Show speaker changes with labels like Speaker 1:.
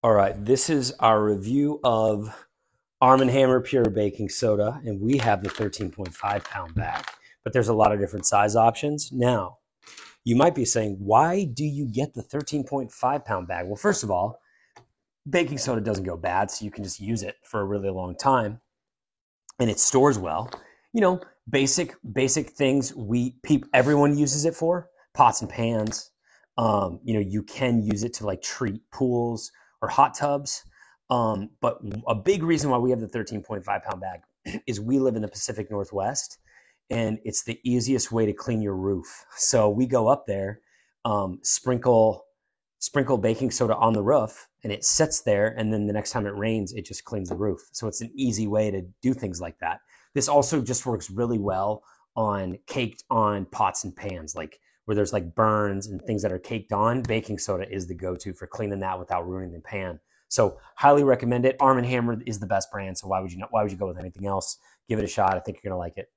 Speaker 1: All right, this is our review of Arm & Hammer Pure Baking Soda, and we have the 13.5 pound bag, but there's a lot of different size options. Now, you might be saying, why do you get the 13.5 pound bag? Well, first of all, baking soda doesn't go bad, so you can just use it for a really long time, and it stores well. You know, basic things everyone uses it for, pots and pans. You can use it to like treat pools or hot tubs. But a big reason why we have the 13.5 pound bag is we live in the Pacific Northwest, and it's the easiest way to clean your roof. So we go up there, sprinkle baking soda on the roof, and it sits there, and then the next time it rains, it just cleans the roof. So it's an easy way to do things like that. This also just works really well on caked on pots and pans, like where there's like burns and things that are caked on. Baking soda is the go-to for cleaning that without ruining the pan. So highly recommend it. Arm & Hammer is the best brand, so why would you go with anything else? Give it a shot. I think you're going to like it.